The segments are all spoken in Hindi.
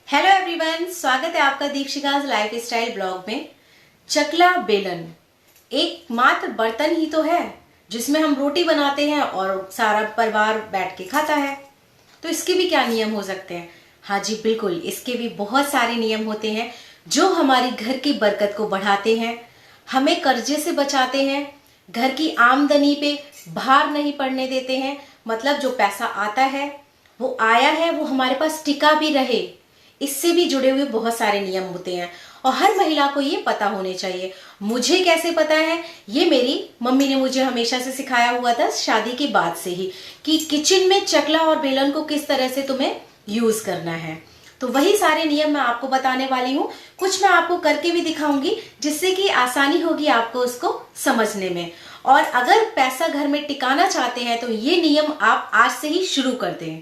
हेलो एवरीवन, स्वागत है आपका दीक्षिकाज लाइफ स्टाइल ब्लॉग में। चकला बेलन एक मात्र बर्तन ही तो है जिसमें हम रोटी बनाते हैं और सारा परिवार बैठ के खाता है। तो इसके भी क्या नियम हो सकते हैं? हाँ जी बिल्कुल, इसके भी बहुत सारे नियम होते हैं जो हमारी घर की बरकत को बढ़ाते हैं, हमें कर्जे से बचाते हैं, घर की आमदनी पे भार नहीं पड़ने देते हैं। मतलब जो पैसा आता है वो आया है, वो हमारे पास टिका भी रहे, इससे भी जुड़े हुए बहुत सारे नियम होते हैं और हर महिला को ये पता होने चाहिए। मुझे कैसे पता है? ये मेरी मम्मी ने मुझे हमेशा से सिखाया हुआ था, शादी के बाद से ही, कि किचन में चकला और बेलन को किस तरह से तुम्हें यूज करना है। तो वही सारे नियम मैं आपको बताने वाली हूँ। कुछ मैं आपको करके भी दिखाऊंगी जिससे कि आसानी होगी आपको उसको समझने में। और अगर पैसा घर में टिकाना चाहते हैं तो ये नियम आप आज से ही शुरू कर दें।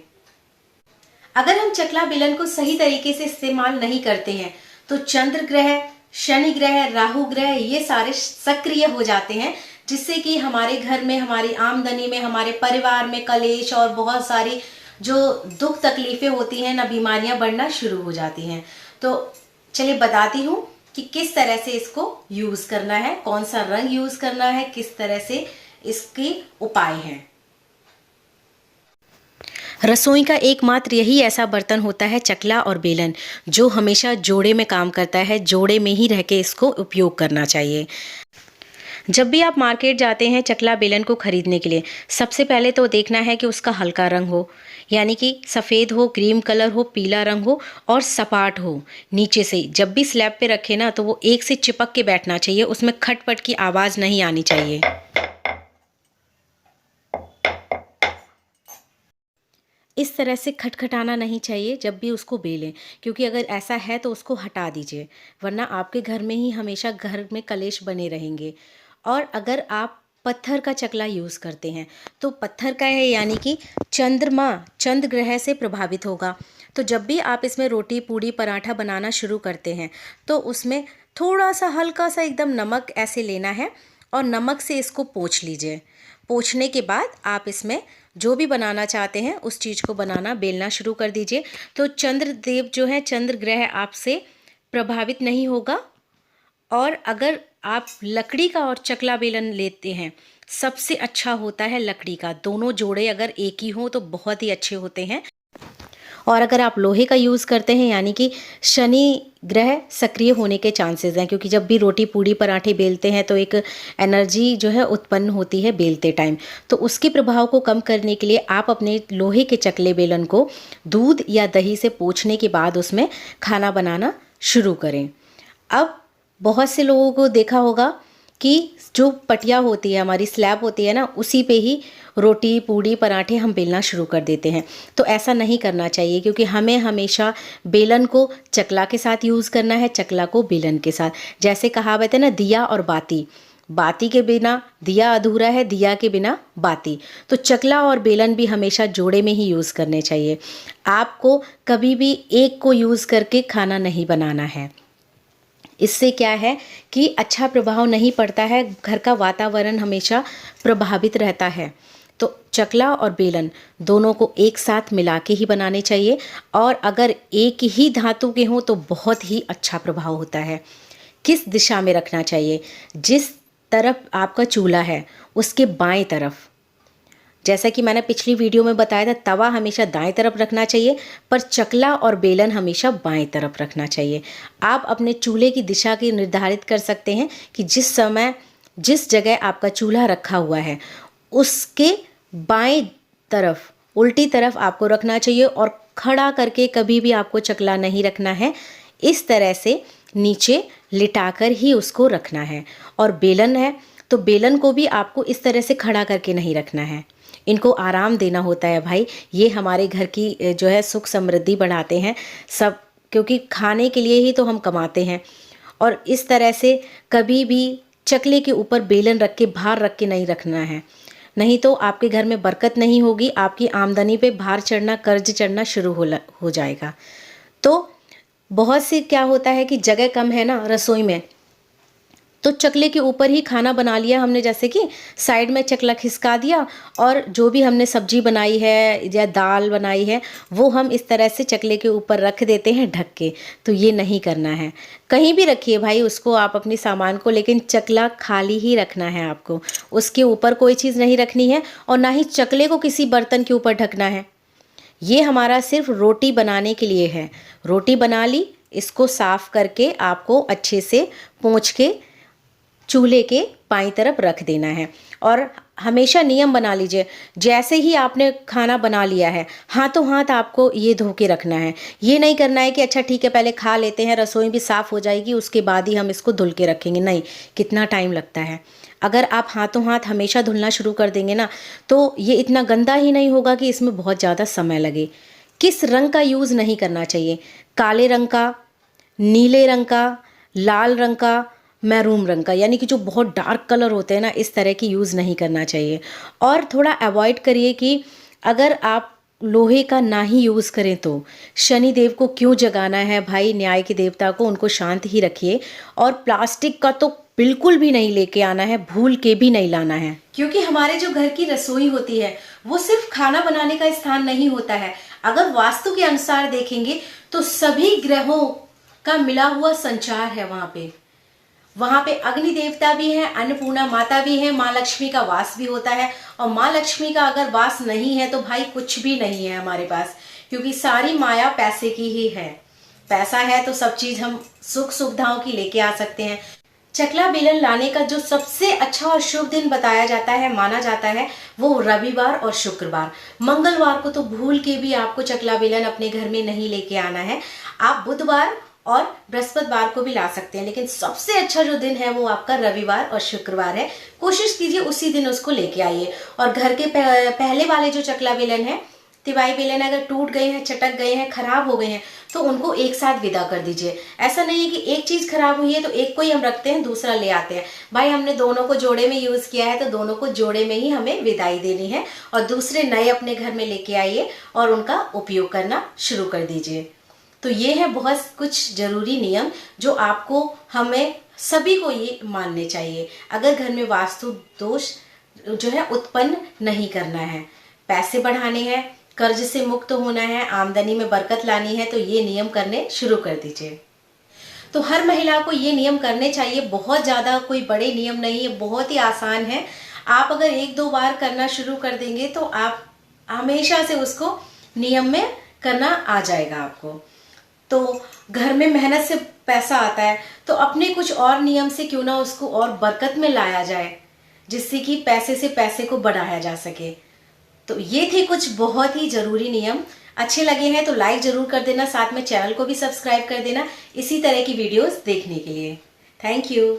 अगर हम चकला बेलन को सही तरीके से इस्तेमाल नहीं करते हैं तो चंद्र ग्रह, शनि ग्रह, राहु ग्रह ये सारे सक्रिय हो जाते हैं, जिससे कि हमारे घर में, हमारी आमदनी में, हमारे परिवार में कलेश और बहुत सारी जो दुख तकलीफें होती हैं ना, बीमारियां बढ़ना शुरू हो जाती हैं। तो चलिए बताती हूँ कि किस तरह से इसको यूज करना है, कौन सा रंग यूज करना है, किस तरह से इसके उपाय हैं। रसोई का एकमात्र यही ऐसा बर्तन होता है चकला और बेलन, जो हमेशा जोड़े में काम करता है। जोड़े में ही रह के इसको उपयोग करना चाहिए। जब भी आप मार्केट जाते हैं चकला बेलन को खरीदने के लिए, सबसे पहले तो देखना है कि उसका हल्का रंग हो, यानी कि सफ़ेद हो, क्रीम कलर हो, पीला रंग हो और सपाट हो। नीचे से जब भी स्लैब पे रखे ना तो वो एक से चिपक के बैठना चाहिए, उसमें खटपट की आवाज़ नहीं आनी चाहिए। इस तरह से खटखटाना नहीं चाहिए जब भी उसको बेलें, क्योंकि अगर ऐसा है तो उसको हटा दीजिए, वरना आपके घर में ही हमेशा घर में कलेश बने रहेंगे। और अगर आप पत्थर का चकला यूज़ करते हैं तो पत्थर का है, यानी कि चंद्रमा, चंद्र ग्रह से प्रभावित होगा। तो जब भी आप इसमें रोटी, पूड़ी, पराठा बनाना शुरू करते हैं तो उसमें थोड़ा सा हल्का सा एकदम नमक ऐसे लेना है और नमक से इसको पोंछ लीजिए। पोंछने के बाद आप इसमें जो भी बनाना चाहते हैं उस चीज़ को बनाना, बेलना शुरू कर दीजिए। तो चंद्र देव जो है, चंद्र ग्रह आपसे प्रभावित नहीं होगा। और अगर आप लकड़ी का और चकला बेलन लेते हैं, सबसे अच्छा होता है लकड़ी का। दोनों जोड़े अगर एक ही हों तो बहुत ही अच्छे होते हैं। और अगर आप लोहे का यूज़ करते हैं, यानी कि शनि ग्रह सक्रिय होने के चांसेस हैं, क्योंकि जब भी रोटी, पूड़ी, पराठे बेलते हैं तो एक एनर्जी जो है उत्पन्न होती है बेलते टाइम। तो उसके प्रभाव को कम करने के लिए आप अपने लोहे के चकले बेलन को दूध या दही से पोंछने के बाद उसमें खाना बनाना शुरू करें। अब बहुत से लोगों को देखा होगा कि जो पटिया होती है, हमारी स्लैब होती है ना, उसी पे ही रोटी, पूड़ी, पराठे हम बेलना शुरू कर देते हैं। तो ऐसा नहीं करना चाहिए, क्योंकि हमें हमेशा बेलन को चकला के साथ यूज़ करना है, चकला को बेलन के साथ। जैसे कहावत है ना, दिया और बाती, बाती के बिना दिया अधूरा है, दिया के बिना बाती। तो चकला और बेलन भी हमेशा जोड़े में ही यूज़ करने चाहिए। आपको कभी भी एक को यूज़ करके खाना नहीं बनाना है। इससे क्या है कि अच्छा प्रभाव नहीं पड़ता है, घर का वातावरण हमेशा प्रभावित रहता है। तो चकला और बेलन दोनों को एक साथ मिला के ही बनाने चाहिए। और अगर एक ही धातु के हों तो बहुत ही अच्छा प्रभाव होता है। किस दिशा में रखना चाहिए? जिस तरफ आपका चूल्हा है उसके बाएं तरफ। जैसा कि मैंने पिछली वीडियो में बताया था, तवा हमेशा दाएं तरफ रखना चाहिए, पर चकला और बेलन हमेशा बाएं तरफ रखना चाहिए। आप अपने चूल्हे की दिशा की निर्धारित कर सकते हैं कि जिस जगह आपका चूल्हा रखा हुआ है उसके बाएं तरफ, उल्टी तरफ आपको रखना चाहिए। और खड़ा करके कभी भी आपको चकला नहीं रखना है, इस तरह से नीचे लिटाकर ही उसको रखना है। और बेलन है तो बेलन को भी आपको इस तरह से खड़ा करके नहीं रखना है, इनको आराम देना होता है भाई। ये हमारे घर की जो है सुख समृद्धि बढ़ाते हैं सब, क्योंकि खाने के लिए ही तो हम कमाते हैं। और इस तरह से कभी भी चकले के ऊपर बेलन रख के, भार रख के नहीं रखना है, नहीं तो आपके घर में बरकत नहीं होगी, आपकी आमदनी पे भार चढ़ना, कर्ज चढ़ना शुरू हो जाएगा। तो बहुत से क्या होता है कि जगह कम है ना रसोई में, तो चकले के ऊपर ही खाना बना लिया हमने, जैसे कि साइड में चकला खिसका दिया और जो भी हमने सब्जी बनाई है या दाल बनाई है वो हम इस तरह से चकले के ऊपर रख देते हैं ढक के। तो ये नहीं करना है। कहीं भी रखिए भाई उसको आप अपनी सामान को, लेकिन चकला खाली ही रखना है आपको। उसके ऊपर कोई चीज़ नहीं रखनी है और ना ही चकले को किसी बर्तन के ऊपर ढकना है। ये हमारा सिर्फ रोटी बनाने के लिए है। रोटी बना ली, इसको साफ करके आपको अच्छे से पोंछ के चूल्हे के बाईं तरफ रख देना है। और हमेशा नियम बना लीजिए, जैसे ही आपने खाना बना लिया है हाथों हाथ आपको ये धो के रखना है। ये नहीं करना है कि अच्छा ठीक है पहले खा लेते हैं, रसोई भी साफ़ हो जाएगी उसके बाद ही हम इसको धुल के रखेंगे। नहीं, कितना टाइम लगता है। अगर आप हाथों हाथ हमेशा धुलना शुरू कर देंगे ना तो ये इतना गंदा ही नहीं होगा कि इसमें बहुत ज़्यादा समय लगे। किस रंग का यूज़ नहीं करना चाहिए? काले रंग का, नीले रंग का, लाल रंग का, मैरून रंग का, यानी कि जो बहुत डार्क कलर होते हैं ना, इस तरह की यूज़ नहीं करना चाहिए। और थोड़ा अवॉइड करिए कि अगर आप लोहे का ना ही यूज़ करें तो शनि देव को क्यों जगाना है भाई, न्याय के देवता को, उनको शांत ही रखिए। और प्लास्टिक का तो बिल्कुल भी नहीं लेके आना है, भूल के भी नहीं लाना है। क्योंकि हमारे जो घर की रसोई होती है वो सिर्फ खाना बनाने का स्थान नहीं होता है। अगर वास्तु के अनुसार देखेंगे तो सभी ग्रहों का मिला हुआ संचार है वहां पे अग्नि देवता भी है, अन्नपूर्णा माता भी है, माँ लक्ष्मी का वास भी होता है। और माँ लक्ष्मी का अगर वास नहीं है तो भाई कुछ भी नहीं है हमारे पास, क्योंकि सारी माया पैसे की ही है। पैसा है तो सब चीज हम सुख सुविधाओं की लेके आ सकते हैं। चकला बेलन लाने का जो सबसे अच्छा और शुभ दिन बताया जाता है, माना जाता है, वो रविवार और शुक्रवार। मंगलवार को तो भूल के भी आपको चकला बेलन अपने घर में नहीं लेके आना है। आप बुधवार और बृहस्पतिवार को भी ला सकते हैं, लेकिन सबसे अच्छा जो दिन है वो आपका रविवार और शुक्रवार है। कोशिश कीजिए उसी दिन उसको लेके आइए। और घर के पहले वाले जो चकला बेलन है, तिवाई बेलन, अगर टूट गए हैं, चटक गए हैं, खराब हो गए हैं तो उनको एक साथ विदा कर दीजिए। ऐसा नहीं है कि एक चीज खराब हुई है तो एक को ही हम रखते हैं, दूसरा ले आते हैं। भाई हमने दोनों को जोड़े में यूज किया है तो दोनों को जोड़े में ही हमें विदाई देनी है और दूसरे नए अपने घर में लेके आइए और उनका उपयोग करना शुरू कर दीजिए। तो ये है बहुत कुछ जरूरी नियम जो आपको, हमें सभी को ये मानने चाहिए अगर घर में वास्तु दोष जो है उत्पन्न नहीं करना है। पैसे बढ़ाने हैं, कर्ज से मुक्त होना है, आमदनी में बरकत लानी है, तो ये नियम करने शुरू कर दीजिए। तो हर महिला को ये नियम करने चाहिए। बहुत ज्यादा कोई बड़े नियम नहीं है, बहुत ही आसान है। आप अगर एक दो बार करना शुरू कर देंगे तो आप हमेशा से उसको नियम में करना आ जाएगा आपको। तो घर में मेहनत से पैसा आता है तो अपने कुछ और नियम से क्यों ना उसको और बरकत में लाया जाए, जिससे कि पैसे से पैसे को बढ़ाया जा सके। तो ये थे कुछ बहुत ही जरूरी नियम। अच्छे लगे हैं तो लाइक जरूर कर देना, साथ में चैनल को भी सब्सक्राइब कर देना इसी तरह की वीडियोस देखने के लिए। Thank you.